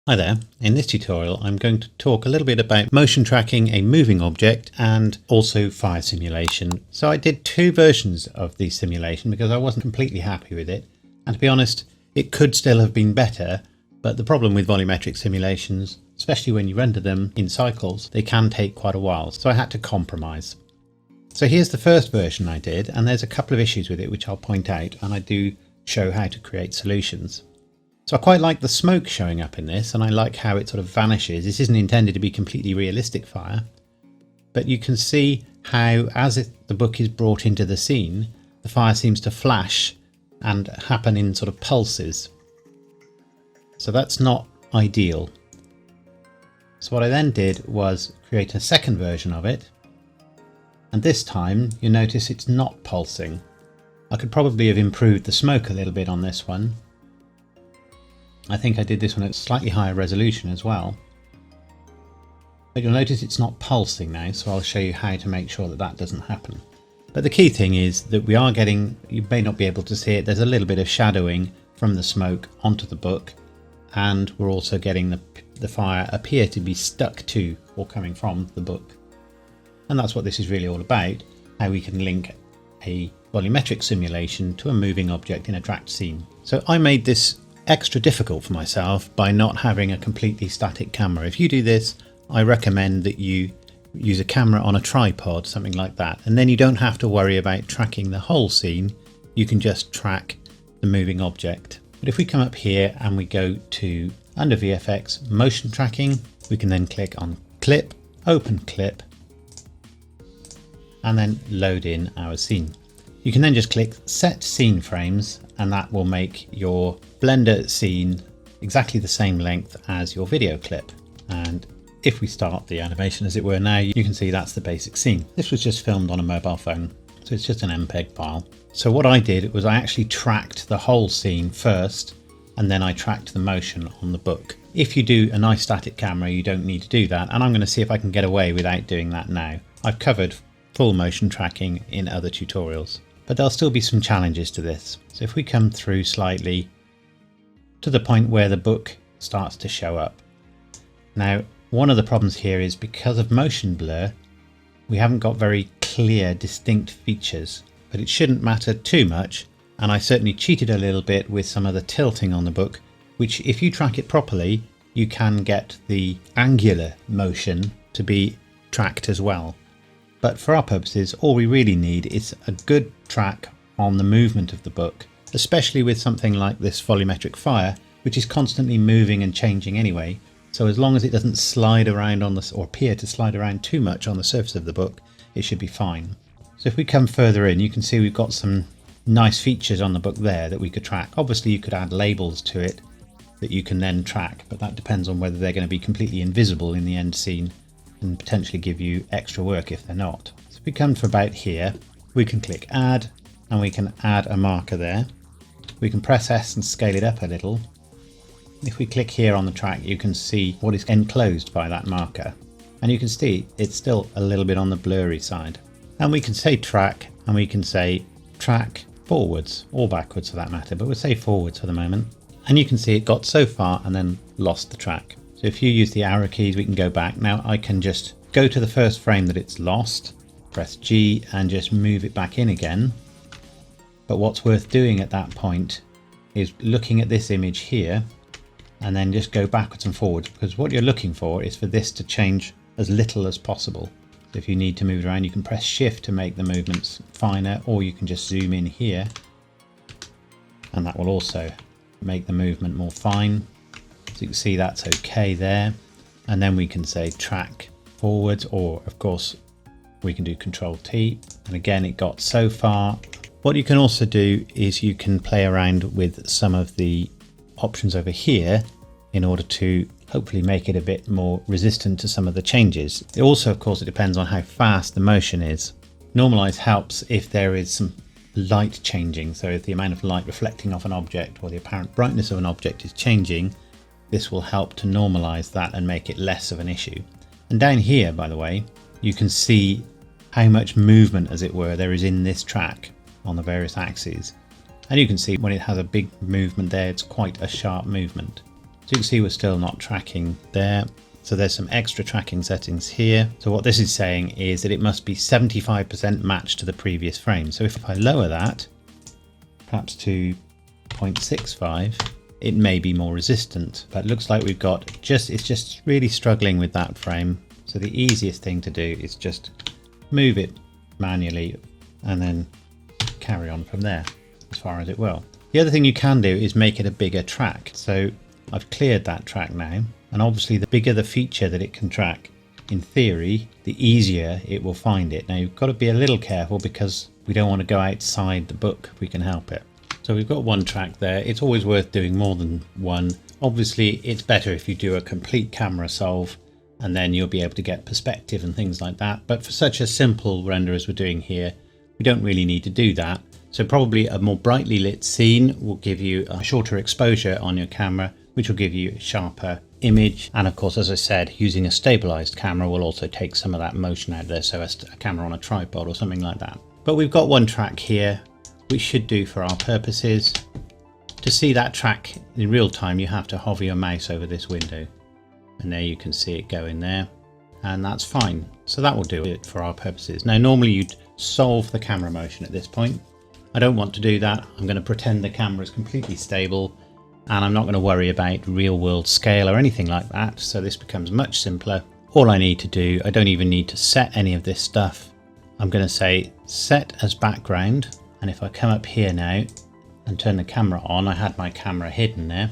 Hi there, in this tutorial I'm going to talk a little bit about motion tracking a moving object and also fire simulation. So I did two versions of the simulation because I wasn't completely happy with it, and to be honest it could still have been better, but the problem with volumetric simulations, especially when you render them in cycles, they can take quite a while, so I had to compromise. So here's the first version I did, and there's a couple of issues with it which I'll point out, and I do show how to create solutions. So I quite like the smoke showing up in this, and I like how it sort of vanishes. This isn't intended to be completely realistic fire, but you can see how as the book is brought into the scene, the fire seems to flash and happen in sort of pulses. So that's not ideal. So what I then did was create a second version of it, and this time you notice it's not pulsing. I could probably have improved the smoke a little bit on this one. I think I did this one at slightly higher resolution as well. But you'll notice it's not pulsing now, so I'll show you how to make sure that that doesn't happen. But the key thing is that we are getting, you may not be able to see it, there's a little bit of shadowing from the smoke onto the book, and we're also getting the fire appear to be stuck to or coming from the book. And that's what this is really all about, how we can link a volumetric simulation to a moving object in a tracked scene. So I made this extra difficult for myself by not having a completely static camera. If you do this, I recommend that you use a camera on a tripod, something like that, and then you don't have to worry about tracking the whole scene. You can just track the moving object. But if we come up here and we go to under VFX motion tracking, we can then click on clip, open clip, and then load in our scene. You can then just click set scene frames, and that will make your Blender scene exactly the same length as your video clip. And if we start the animation as it were now, you can see that's the basic scene. This was just filmed on a mobile phone, so it's just an MPEG file. So what I did was I actually tracked the whole scene first, and then I tracked the motion on the book. If you do a nice static camera, you don't need to do that, and I'm going to see if I can get away without doing that now. I've covered full motion tracking in other tutorials, but there'll still be some challenges to this. So if we come through slightly to the point where the book starts to show up. Now, one of the problems here is because of motion blur, we haven't got very clear, distinct features, but it shouldn't matter too much. And I certainly cheated a little bit with some of the tilting on the book, which if you track it properly, you can get the angular motion to be tracked as well. But for our purposes, all we really need is a good track on the movement of the book, especially with something like this volumetric fire, which is constantly moving and changing anyway. So as long as it doesn't slide around on this, or appear to slide around too much on the surface of the book, it should be fine. So if we come further in, you can see we've got some nice features on the book there that we could track. Obviously you could add labels to it that you can then track, but that depends on whether they're going to be completely invisible in the end scene and potentially give you extra work if they're not. So if we come to about here, we can click add, and we can add a marker there. We can press S and scale it up a little. If we click here on the track, you can see what is enclosed by that marker, and you can see it's still a little bit on the blurry side. And we can say track, and we can say track forwards or backwards for that matter, but we'll say forwards for the moment. And you can see it got so far and then lost the track. So if you use the arrow keys, we can go back. Now I can just go to the first frame that it's lost, press G and just move it back in again. But what's worth doing at that point is looking at this image here and then just go backwards and forwards, because what you're looking for is for this to change as little as possible. So if you need to move around, you can press shift to make the movements finer, or you can just zoom in here and that will also make the movement more fine. So you can see that's okay there. And then we can say track forwards, or of course we can do Control T. And again, it got so far. What you can also do is you can play around with some of the options over here in order to hopefully make it a bit more resistant to some of the changes. It also, of course, it depends on how fast the motion is. Normalize helps if there is some light changing. So if the amount of light reflecting off an object or the apparent brightness of an object is changing, this will help to normalize that and make it less of an issue. And down here, by the way, you can see how much movement, as it were, there is in this track on the various axes. And you can see when it has a big movement there, it's quite a sharp movement. So you can see we're still not tracking there. So there's some extra tracking settings here. So what this is saying is that it must be 75% matched to the previous frame. So if I lower that, perhaps to 0.65, it may be more resistant, but it looks like we've got it's just really struggling with that frame. So the easiest thing to do is just move it manually and then carry on from there as far as it will. The other thing you can do is make it a bigger track. So I've cleared that track now, and obviously the bigger the feature that it can track, in theory, the easier it will find it. Now you've got to be a little careful because we don't want to go outside the book if we can help it. So we've got one track there. It's always worth doing more than one. Obviously it's better if you do a complete camera solve, and then you'll be able to get perspective and things like that. But for such a simple render as we're doing here, we don't really need to do that. So probably a more brightly lit scene will give you a shorter exposure on your camera, which will give you a sharper image. And of course, as I said, using a stabilized camera will also take some of that motion out there, so as a camera on a tripod or something like that. But we've got one track here, which should do for our purposes. To see that track in real time, you have to hover your mouse over this window, and there you can see it go in there, and that's fine. So that will do it for our purposes. Now normally you'd solve the camera motion at this point. I don't want to do that. I'm going to pretend the camera is completely stable, and I'm not going to worry about real world scale or anything like that. So this becomes much simpler. All I need to do, I don't even need to set any of this stuff. I'm going to say set as background, and if I come up here now and turn the camera on, I had my camera hidden there.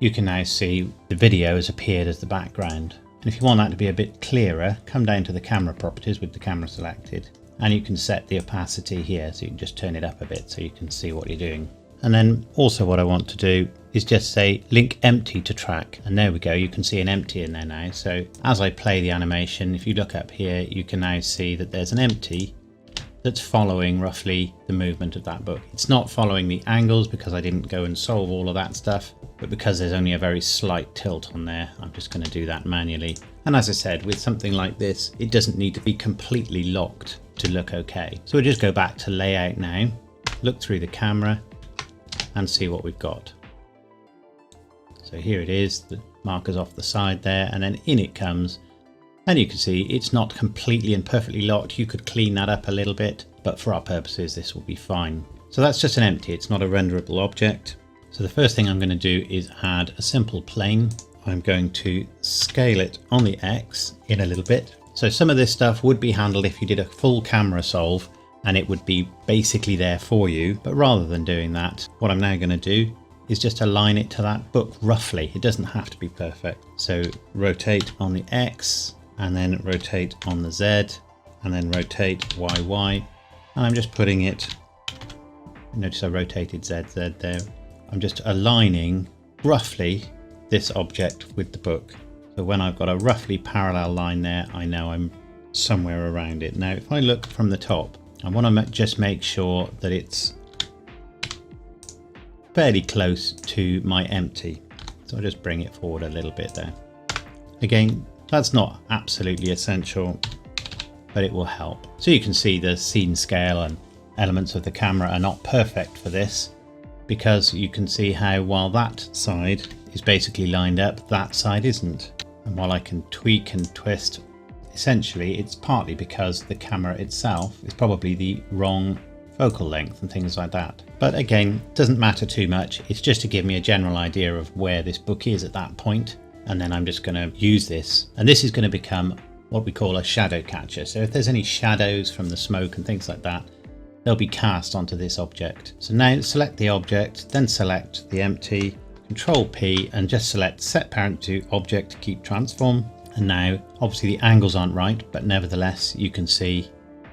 You can now see the video has appeared as the background. And if you want that to be a bit clearer, come down to the camera properties with the camera selected, and you can set the opacity here, so you can just turn it up a bit so you can see what you're doing. And then also what I want to do is just say link empty to track, and there we go, you can see an empty in there now. So as I play the animation, if you look up here, you can now see that there's an empty that's following roughly the movement of that book. It's not following the angles because I didn't go and solve all of that stuff, but because there's only a very slight tilt on there, I'm just going to do that manually. And as I said, with something like this, it doesn't need to be completely locked to look okay. So we'll just go back to layout now, look through the camera and see what we've got. So here it is, the marker's off the side there, and then in it comes. And you can see it's not completely and perfectly locked. You could clean that up a little bit, but for our purposes, this will be fine. So that's just an empty, it's not a renderable object. So the first thing I'm going to do is add a simple plane. I'm going to scale it on the X in a little bit. So some of this stuff would be handled if you did a full camera solve, and it would be basically there for you. But rather than doing that, what I'm now going to do is just align it to that book roughly. It doesn't have to be perfect. So rotate on the X, and then rotate on the Z, and then rotate YY. And I'm just putting it, notice I rotated ZZ there. I'm just aligning roughly this object with the book. So when I've got a roughly parallel line there, I know I'm somewhere around it. Now, if I look from the top, I want to just make sure that it's fairly close to my empty. So I'll just bring it forward a little bit there. Again, that's not absolutely essential, but it will help. So you can see the scene scale and elements of the camera are not perfect for this, because you can see how while that side is basically lined up, that side isn't. And while I can tweak and twist, essentially it's partly because the camera itself is probably the wrong focal length and things like that. But again, it doesn't matter too much. It's just to give me a general idea of where this book is at that point. And then I'm just going to use this, and this is going to become what we call a shadow catcher. So if there's any shadows from the smoke and things like that, they'll be cast onto this object. So now select the object, then select the empty, Control P, and just select set parent to object keep transform. And now obviously the angles aren't right, but nevertheless you can see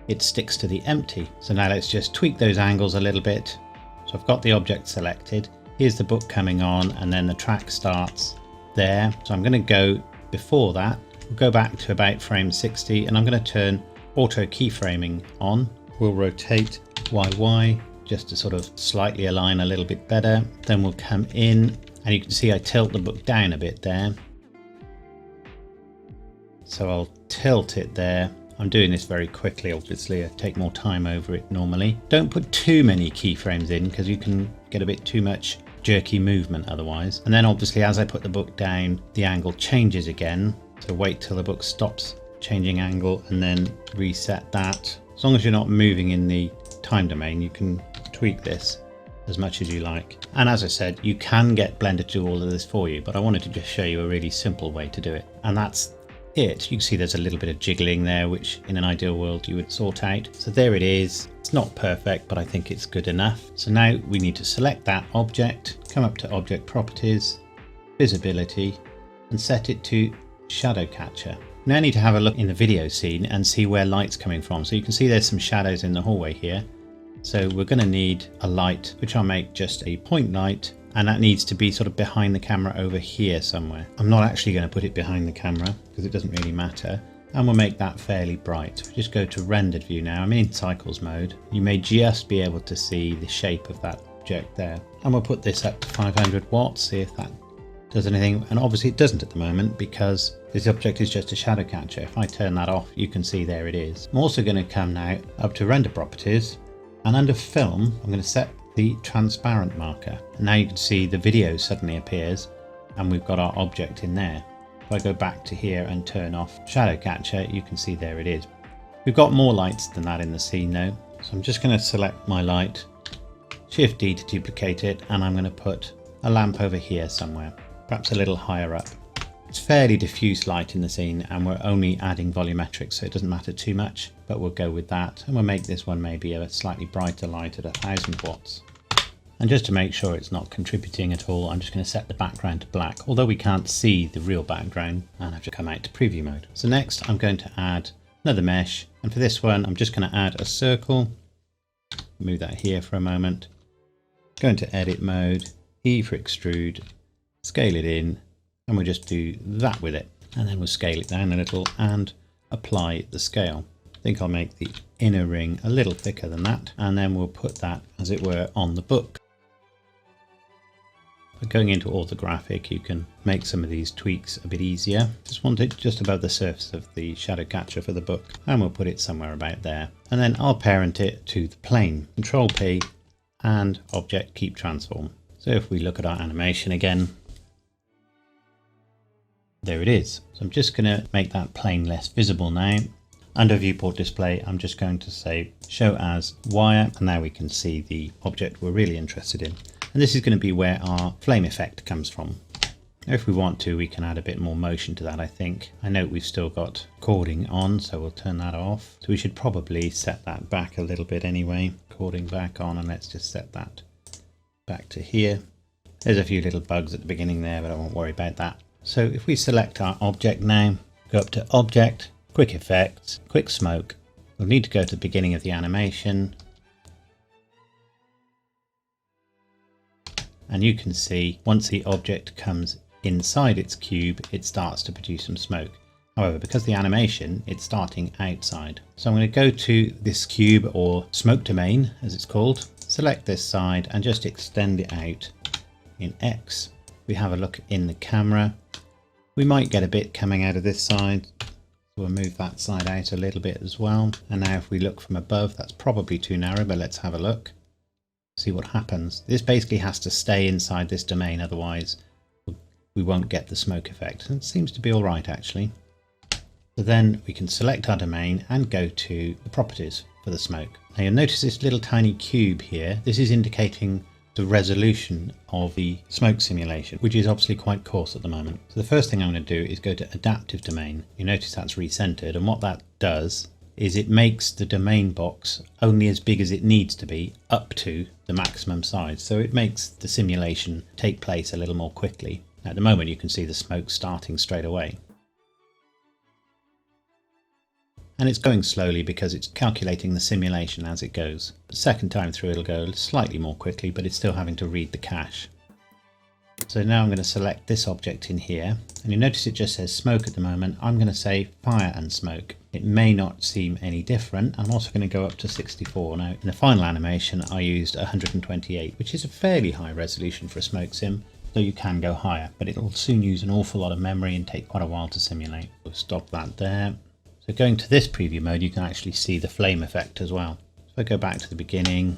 it sticks to the empty. So now let's just tweak those angles a little bit. So I've got the object selected, here's the book coming on, and then the track starts there. So I'm going to go before that, we'll go back to about frame 60, and I'm going to turn auto keyframing on. We'll rotate YY just to sort of slightly align a little bit better. Then we'll come in, and you can see I tilt the book down a bit there. So I'll tilt it there. I'm doing this very quickly, obviously. I take more time over it normally. Don't put too many keyframes in because you can get a bit too much jerky movement otherwise. And then obviously as I put the book down, the angle changes again. So wait till the book stops changing angle and then reset that. As long as you're not moving in the time domain, you can tweak this as much as you like. And as I said, you can get Blender to do all of this for you, but I wanted to just show you a really simple way to do it. And that's it. You can see there's a little bit of jiggling there, which in an ideal world you would sort out. So there it is. It's not perfect, but I think it's good enough. So now we need to select that object, come up to Object Properties, Visibility, and set it to Shadow Catcher. Now I need to have a look in the video scene and see where light's coming from. So you can see there's some shadows in the hallway here. So we're going to need a light, which I'll make just a point light, and that needs to be sort of behind the camera over here somewhere. I'm not actually going to put it behind the camera because it doesn't really matter. And we'll make that fairly bright. So just go to rendered view now. I'm in cycles mode. You may just be able to see the shape of that object there. And we'll put this up to 500 watts, see if that does anything. And obviously it doesn't at the moment because this object is just a shadow catcher. If I turn that off, you can see there it is. I'm also going to come now up to render properties, and under film, I'm going to set the transparent marker. And now you can see the video suddenly appears and we've got our object in there. If I go back to here and turn off shadow catcher, you can see there it is. We've got more lights than that in the scene though. So I'm just going to select my light, Shift D to duplicate it, and I'm going to put a lamp over here somewhere, perhaps a little higher up. It's fairly diffuse light in the scene and we're only adding volumetric, so it doesn't matter too much, but we'll go with that. And we'll make this one maybe a slightly brighter light at 1000 watts. And just to make sure it's not contributing at all, I'm just going to set the background to black, although we can't see the real background, and I have to come out to preview mode. So next I'm going to add another mesh, and for this one I'm just going to add a circle, move that here for a moment, go into edit mode, E for extrude, scale it in, and we'll just do that with it. And then we'll scale it down a little and apply the scale. I think I'll make the inner ring a little thicker than that, and then we'll put that, as it were, on the book. By going into orthographic, you can make some of these tweaks a bit easier. Just want it just above the surface of the shadow catcher for the book, and we'll put it somewhere about there. And then I'll parent it to the plane. Control P and Object Keep Transform. So if we look at our animation again, there it is. So I'm just going to make that plane less visible now. Under viewport display, I'm just going to say show as wire, and now we can see the object we're really interested in. And this is going to be where our flame effect comes from. If we want to, we can add a bit more motion to that, I think. I note we've still got recording on, so we'll turn that off. So we should probably set that back a little bit anyway. Recording back on, and let's just set that back to here. There's a few little bugs at the beginning there, but I won't worry about that. So if we select our object now, go up to Object, Quick Effects, Quick Smoke. We'll need to go to the beginning of the animation. And you can see once the object comes inside its cube, it starts to produce some smoke. However, because the animation, it's starting outside. So I'm going to go to this cube, or smoke domain as it's called, select this side and just extend it out in X. We have a look in the camera. We might get a bit coming out of this side. We'll move that side out a little bit as well. And now if we look from above, that's probably too narrow, but let's have a look. See what happens. This basically has to stay inside this domain, otherwise we won't get the smoke effect. And it seems to be all right actually. So then we can select our domain and go to the properties for the smoke. Now you'll notice this little tiny cube here. This is indicating the resolution of the smoke simulation, which is obviously quite coarse at the moment. So the first thing I'm going to do is go to adaptive domain. You notice that's recentered, and what that does is it makes the domain box only as big as it needs to be up to the maximum size. So it makes the simulation take place a little more quickly. At the moment you can see the smoke starting straight away. And it's going slowly because it's calculating the simulation as it goes. The second time through it'll go slightly more quickly, but it's still having to read the cache. So now I'm going to select this object in here, and you notice it just says smoke at the moment. I'm going to say fire and smoke. It may not seem any different. I'm also going to go up to 64. Now in the final animation I used 128, which is a fairly high resolution for a smoke sim, though you can go higher, but it'll soon use an awful lot of memory and take quite a while to simulate. We'll stop that there. So going to this preview mode, you can actually see the flame effect as well. If I go back to the beginning,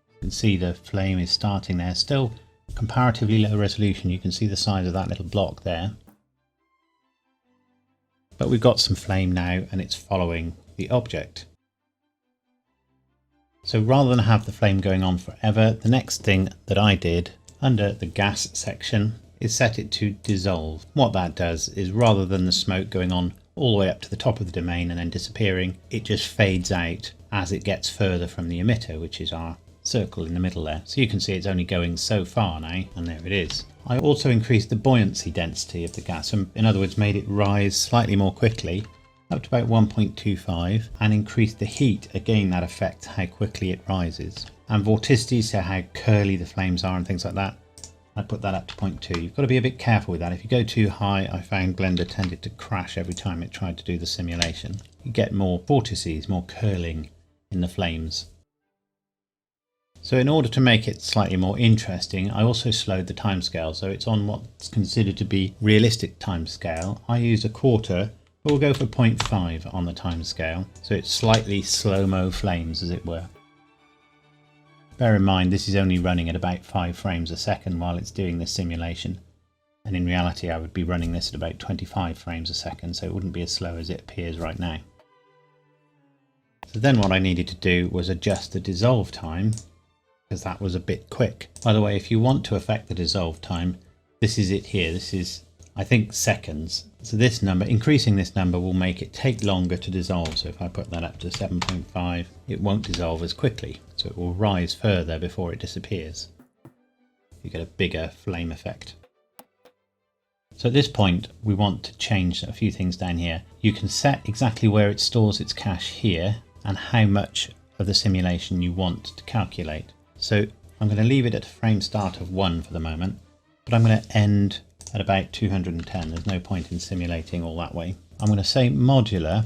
you can see the flame is starting there, still Comparatively low resolution, you can see the size of that little block there. But we've got some flame now and it's following the object. So rather than have the flame going on forever, the next thing that I did under the gas section is set it to dissolve. What that does is, rather than the smoke going on all the way up to the top of the domain and then disappearing, it just fades out as it gets further from the emitter, which is our circle in the middle there. So you can see it's only going so far now, and there it is. I also increased the buoyancy density of the gas, and in other words made it rise slightly more quickly, up to about 1.25, and increased the heat. Again, that affects how quickly it rises. And vorticity, so how curly the flames are and things like that, I put that up to 0.2. You've got to be a bit careful with that. If you go too high, I found Blender tended to crash every time it tried to do the simulation. You get more vortices, more curling in the flames. So in order to make it slightly more interesting, I also slowed the timescale, so it's on what's considered to be realistic timescale. I used a quarter, but we'll go for 0.5 on the timescale, so it's slightly slow-mo flames, as it were. Bear in mind, this is only running at about 5 frames a second while it's doing this simulation, and in reality I would be running this at about 25 frames a second, so it wouldn't be as slow as it appears right now. So then what I needed to do was adjust the dissolve time, because that was a bit quick. By the way, if you want to affect the dissolve time, this is it here. This is, I think, seconds. So this number, increasing this number, will make it take longer to dissolve. So if I put that up to 7.5, it won't dissolve as quickly. So it will rise further before it disappears. You get a bigger flame effect. So at this point, we want to change a few things down here. You can set exactly where it stores its cache here and how much of the simulation you want to calculate. So I'm going to leave it at a frame start of 1 for the moment, but I'm going to end at about 210. There's no point in simulating all that way. I'm going to say modular,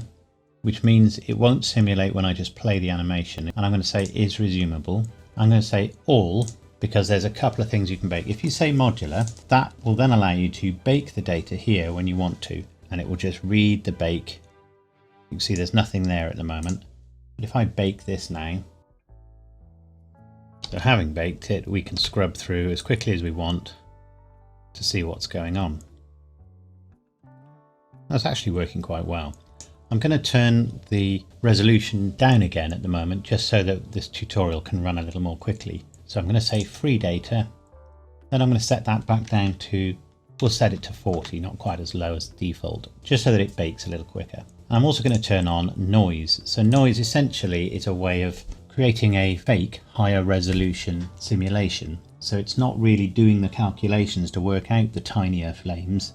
which means it won't simulate when I just play the animation. And I'm going to say is resumable. I'm going to say all, because there's a couple of things you can bake. If you say modular, that will then allow you to bake the data here when you want to, and it will just read the bake. You can see there's nothing there at the moment. But if I bake this now, so having baked it, we can scrub through as quickly as we want to see what's going on. That's actually working quite well. I'm going to turn the resolution down again at the moment, just so that this tutorial can run a little more quickly. So I'm going to say free data, then I'm going to set that back down to, we'll set it to 40, not quite as low as default, just so that it bakes a little quicker. I'm also going to turn on noise. So noise essentially is a way of creating a fake higher resolution simulation. So it's not really doing the calculations to work out the tinier flames,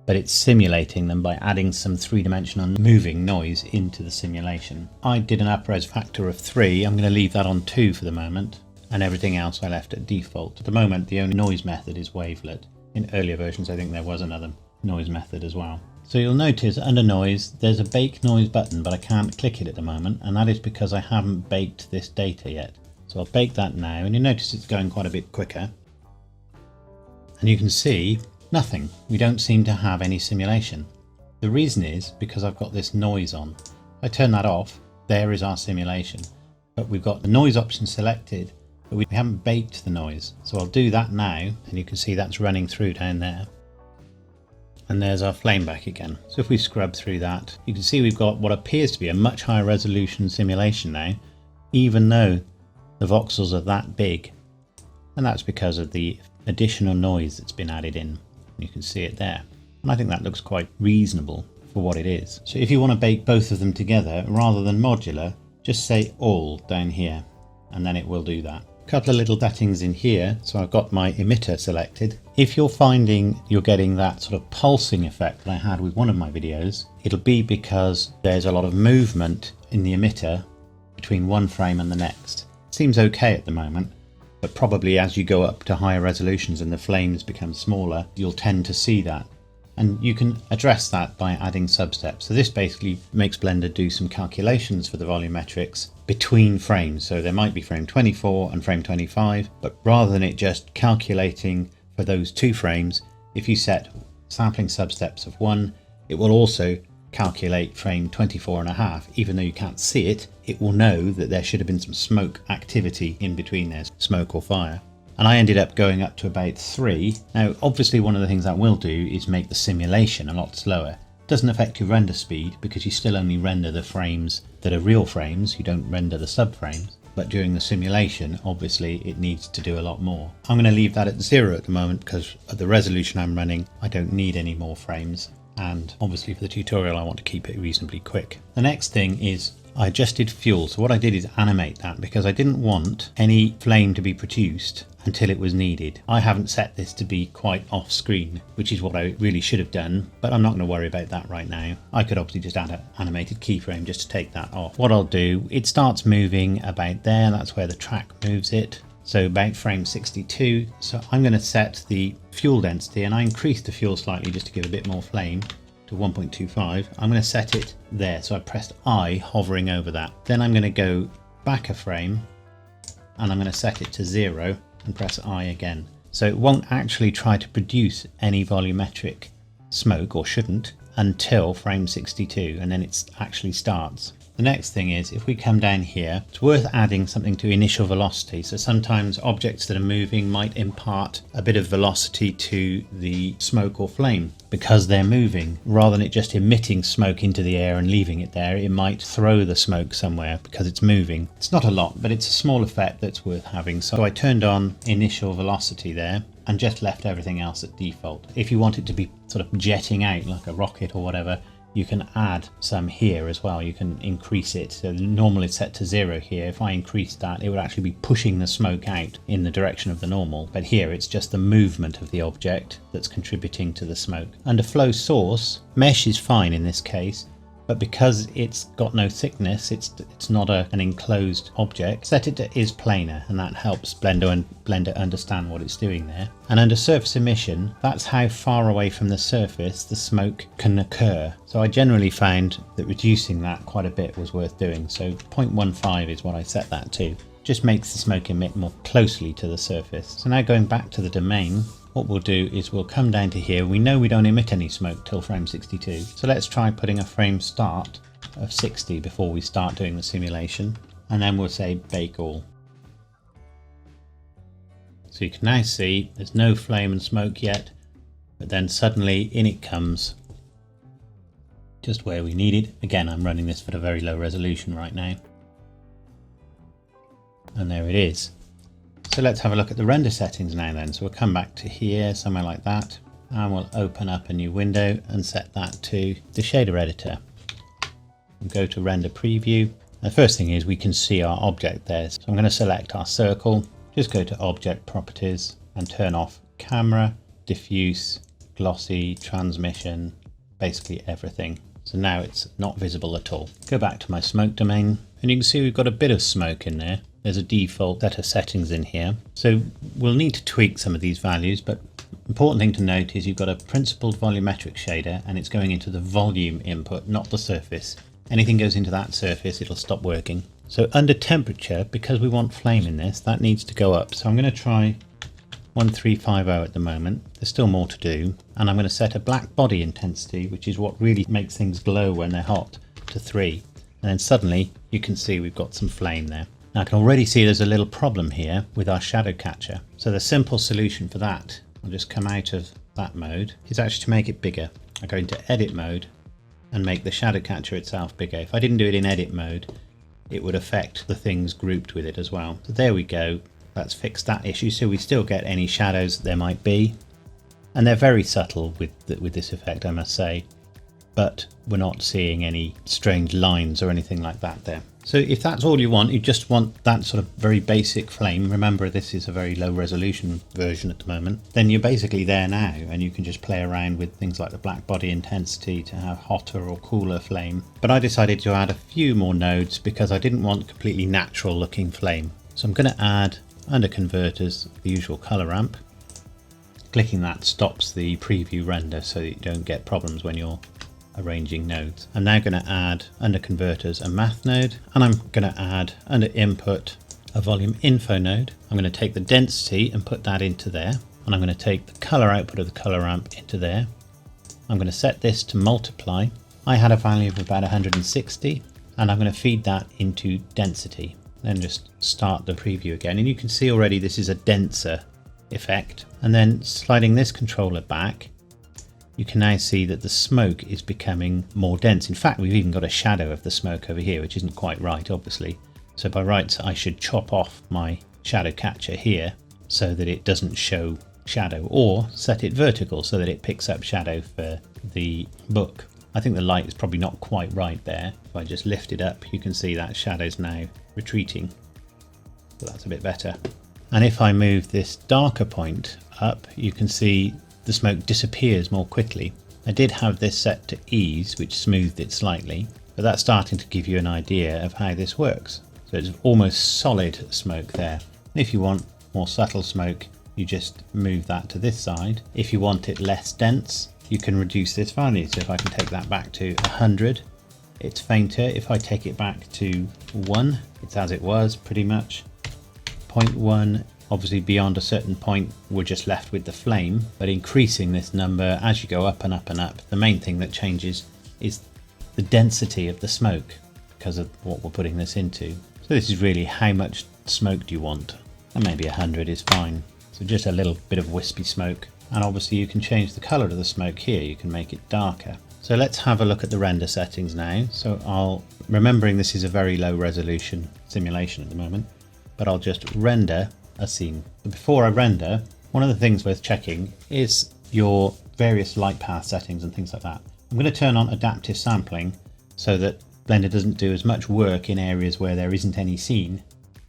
but it's simulating them by adding some three-dimensional moving noise into the simulation. I did an upres factor of 3. I'm going to leave that on 2 for the moment, and everything else I left at default. At the moment, the only noise method is wavelet. In earlier versions, I think there was another noise method as well. So you'll notice under noise, there's a bake noise button, but I can't click it at the moment, and that is because I haven't baked this data yet. So I'll bake that now, and you notice it's going quite a bit quicker. And you can see nothing. We don't seem to have any simulation. The reason is because I've got this noise on. If I turn that off, there is our simulation. But we've got the noise option selected, but we haven't baked the noise. So I'll do that now, and you can see that's running through down there. And there's our flame back again. So if we scrub through that, you can see we've got what appears to be a much higher resolution simulation now, even though the voxels are that big. And that's because of the additional noise that's been added in. You can see it there. And I think that looks quite reasonable for what it is. So if you want to bake both of them together, rather than modular, just say all down here, and then it will do that. A couple of little settings in here. So I've got my emitter selected. If you're finding you're getting that sort of pulsing effect that I had with one of my videos, it'll be because there's a lot of movement in the emitter between one frame and the next. It seems okay at the moment, but probably as you go up to higher resolutions and the flames become smaller, you'll tend to see that. And you can address that by adding substeps. So this basically makes Blender do some calculations for the volumetrics between frames. So there might be frame 24 and frame 25, but rather than it just calculating for those 2 frames, if you set sampling substeps of 1, it will also calculate frame 24.5. Even though you can't see it, it will know that there should have been some smoke activity in between there, smoke or fire. and I ended up going up to about 3. Now obviously one of the things that will do is make the simulation a lot slower. It doesn't affect your render speed because you still only render the frames that are real frames, you don't render the subframes. But during the simulation, obviously it needs to do a lot more. I'm going to leave that at 0 at the moment because at the resolution I'm running, I don't need any more frames. And obviously for the tutorial, I want to keep it reasonably quick. The next thing is I adjusted fuel. So what I did is animate that because I didn't want any flame to be produced until it was needed. I haven't set this to be quite off screen, which is what I really should have done, but I'm not going to worry about that right now. I could obviously just add an animated keyframe just to take that off. What I'll do, it starts moving about there, that's where the track moves it. So about frame 62, so I'm going to set the fuel density, and I increased the fuel slightly just to give a bit more flame, to 1.25. I'm going to set it there, so I pressed I hovering over that. Then I'm going to go back a frame and I'm going to set it to 0 and press I again. So it won't actually try to produce any volumetric smoke, or shouldn't, until frame 62, and then it actually starts. The next thing is, if we come down here, it's worth adding something to initial velocity. So sometimes objects that are moving might impart a bit of velocity to the smoke or flame because they're moving. Rather than it just emitting smoke into the air and leaving it there, it might throw the smoke somewhere because it's moving. It's not a lot, but it's a small effect that's worth having. So I turned on initial velocity there and just left everything else at default. If you want it to be sort of jetting out like a rocket or whatever, you can add some here as well. You can increase it. So normally it's set to 0 here. If I increase that, it would actually be pushing the smoke out in the direction of the normal. But here it's just the movement of the object that's contributing to the smoke. Under flow source, mesh is fine in this case, but because it's got no thickness, it's not an enclosed object, set it to is planar, and that helps Blender understand what it's doing there. And under surface emission, that's how far away from the surface the smoke can occur. So I generally found that reducing that quite a bit was worth doing. So 0.15 is what I set that to. Just makes the smoke emit more closely to the surface. So now going back to the domain, what we'll do is we'll come down to here. We know we don't emit any smoke till frame 62. So let's try putting a frame start of 60 before we start doing the simulation. And then we'll say bake all. So you can now see there's no flame and smoke yet, but then suddenly in it comes, just where we need it. Again, I'm running this at a very low resolution right now. And there it is. So let's have a look at the render settings now then. So we'll come back to here, somewhere like that, and we'll open up a new window and set that to the shader editor. And go to render preview. The first thing is we can see our object there. So I'm going to select our circle, just go to object properties and turn off camera, diffuse, glossy, transmission, basically everything. So now it's not visible at all. Go back to my smoke domain and you can see we've got a bit of smoke in there. There's a default set of settings in here. So we'll need to tweak some of these values, but important thing to note is you've got a principled volumetric shader and it's going into the volume input, not the surface. Anything goes into that surface, it'll stop working. So under temperature, because we want flame in this, that needs to go up. So I'm going to try 1350 at the moment. There's still more to do. And I'm going to set a black body intensity, which is what really makes things glow when they're hot, to 3. And then suddenly you can see we've got some flame there. Now I can already see there's a little problem here with our shadow catcher. So the simple solution for that, I'll just come out of that mode, is actually to make it bigger. I go into edit mode and make the shadow catcher itself bigger. If I didn't do it in edit mode, it would affect the things grouped with it as well. So there we go. That's fixed that issue. So we still get any shadows there might be. And they're very subtle with this effect, I must say. But we're not seeing any strange lines or anything like that there. So if that's all you want, you just want that sort of very basic flame. Remember, this is a very low resolution version at the moment. Then you're basically there now, and you can just play around with things like the black body intensity to have hotter or cooler flame. But I decided to add a few more nodes because I didn't want completely natural looking flame. So I'm going to add, under converters, the usual color ramp. Clicking that stops the preview render so that you don't get problems when you're arranging nodes. I'm now going to add, under converters, a math node, and I'm going to add, under input, a volume info node. I'm going to take the density and put that into there, and I'm going to take the color output of the color ramp into there. I'm going to set this to multiply. I had a value of about 160, and I'm going to feed that into density. then just start the preview again, and you can see already this is a denser effect. And then sliding this controller back, you can now see that the smoke is becoming more dense. In fact, we've even got a shadow of the smoke over here, which isn't quite right, obviously. So by rights, I should chop off my shadow catcher here so that it doesn't show shadow, or set it vertical so that it picks up shadow for the book. I think the light is probably not quite right there. If I just lift it up, you can see that shadow's now retreating. So that's a bit better. And if I move this darker point up, you can see the smoke disappears more quickly. I did have this set to ease, which smoothed it slightly, but that's starting to give you an idea of how this works. So it's almost solid smoke there. If you want more subtle smoke, you just move that to this side. If you want it less dense, you can reduce this value. So if I can take that back to 100, it's fainter. If I take it back to 1, it's as it was pretty much. 0.1, obviously beyond a certain point, we're just left with the flame, but increasing this number as you go up and up and up, the main thing that changes is the density of the smoke because of what we're putting this into. So this is really how much smoke do you want, and maybe 100 is fine. So just a little bit of wispy smoke, and obviously you can change the color of the smoke here. You can make it darker. So let's have a look at the render settings now. So remembering this is a very low resolution simulation at the moment, but I'll just render a scene. Before I render, one of the things worth checking is your various light path settings and things like that. I'm going to turn on adaptive sampling so that Blender doesn't do as much work in areas where there isn't any scene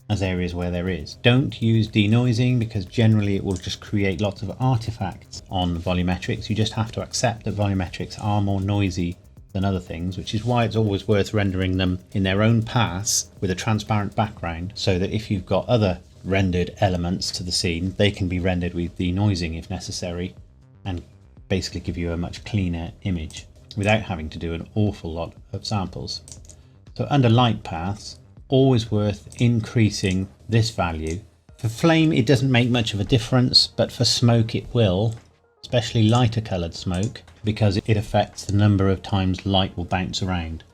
as areas where there is. Don't use denoising, because generally it will just create lots of artifacts on volumetrics. You just have to accept that volumetrics are more noisy than other things, which is why it's always worth rendering them in their own paths with a transparent background, so that if you've got other rendered elements to the scene, they can be rendered with denoising if necessary, and basically give you a much cleaner image without having to do an awful lot of samples. So under light paths, always worth increasing this value. For flame, it doesn't make much of a difference, but for smoke it will, especially lighter colored smoke, because it affects the number of times light will bounce around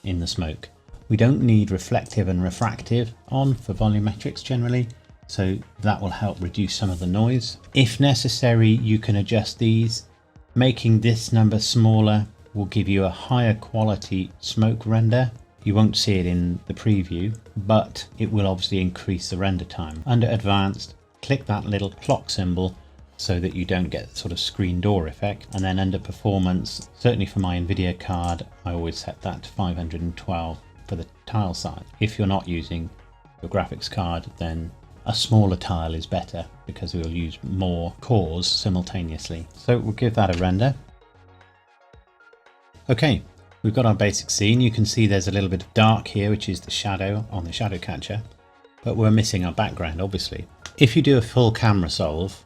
in the smoke. We don't need reflective and refractive on for volumetrics generally, so that will help reduce some of the noise. If necessary, you can adjust these. Making this number smaller will give you a higher quality smoke render. You won't see it in the preview, but it will obviously increase the render time. Under advanced, click that little clock symbol so that you don't get sort of screen door effect. And then under performance, certainly for my NVIDIA card, I always set that to 512 for the tile size. If you're not using your graphics card, then a smaller tile is better because we'll use more cores simultaneously. So we'll give that a render. Okay, we've got our basic scene. You can see there's a little bit of dark here, which is the shadow on the shadow catcher, but we're missing our background, obviously. If you do a full camera solve,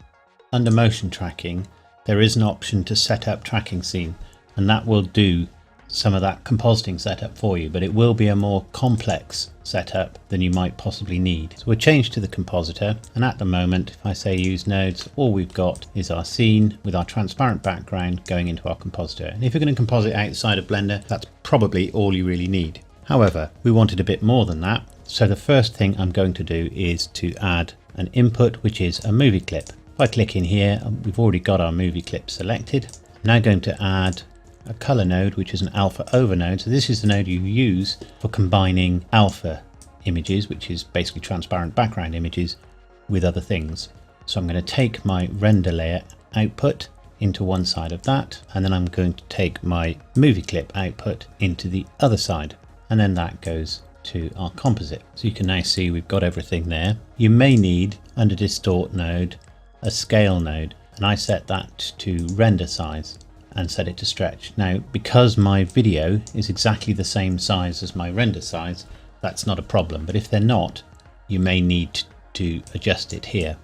under motion tracking, there is an option to set up tracking scene, and that will do some of that compositing setup for you, but it will be a more complex setup than you might possibly need. So we'll change to the compositor, and at the moment, if I say use nodes, all we've got is our scene with our transparent background going into our compositor. And if you're going to composite outside of Blender, that's probably all you really need. However, we wanted a bit more than that. So the first thing I'm going to do is to add an input, which is a movie clip. If I click in here, we've already got our movie clip selected. I'm now going to add a color node, which is an alpha over node. So this is the node you use for combining alpha images, which is basically transparent background images, with other things. So I'm going to take my render layer output into one side of that, and then I'm going to take my movie clip output into the other side, and then that goes to our composite. So you can now see we've got everything there. You may need, under distort node, a scale node, and I set that to render size and set it to stretch. Now, because my video is exactly the same size as my render size, that's not a problem, but if they're not, you may need to adjust it here.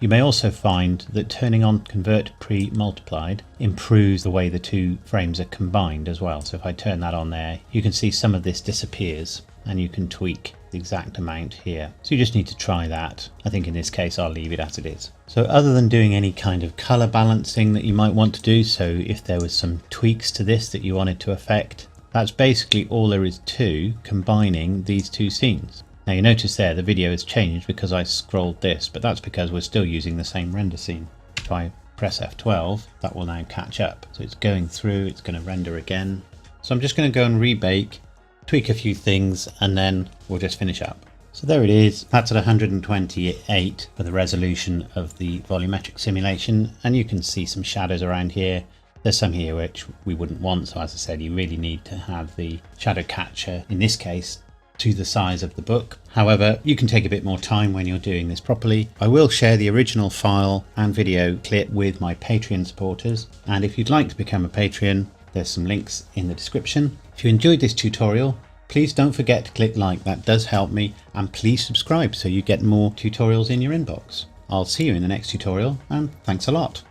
You may also find that turning on convert pre-multiplied improves the way the two frames are combined as well. So if I turn that on there, you can see some of this disappears, and you can tweak the exact amount here. So you just need to try that. I think in this case I'll leave it as it is. So other than doing any kind of color balancing that you might want to do, so if there was some tweaks to this that you wanted to affect, that's basically all there is to combining these two scenes. Now you notice there the video has changed because I scrolled this, but that's because we're still using the same render scene. If I press F12, that will now catch up. So it's going through, it's going to render again. So I'm just going to go and rebake, tweak a few things, and then we'll just finish up. So there it is. That's at 128 for the resolution of the volumetric simulation, and you can see some shadows around here. There's some here which we wouldn't want, so as I said, you really need to have the shadow catcher, in this case, to the size of the book. However, you can take a bit more time when you're doing this properly. I will share the original file and video clip with my Patreon supporters, and if you'd like to become a Patreon, there's some links in the description. If you enjoyed this tutorial, please don't forget to click like, that does help me, and please subscribe so you get more tutorials in your inbox. I'll see you in the next tutorial, and thanks a lot.